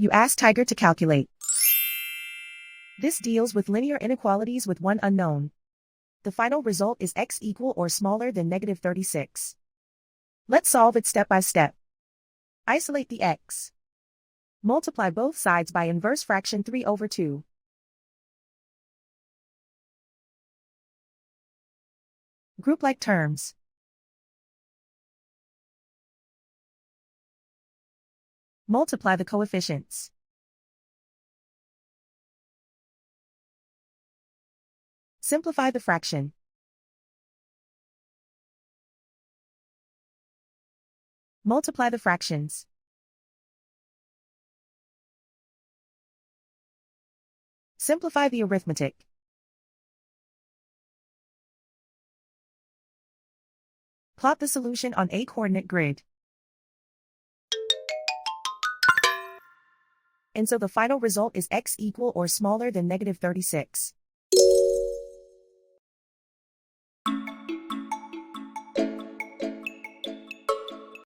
You ask Tiger to calculate. This deals with linear inequalities with one unknown. The final result is x equal or smaller than -36. Let's solve it step by step. Isolate the x. Multiply both sides by inverse fraction 3/2. Group like terms. Multiply the coefficients. Simplify the fraction. Multiply the fractions. Simplify the arithmetic. Plot the solution on a coordinate grid. And so the final result is x equal or smaller than -36.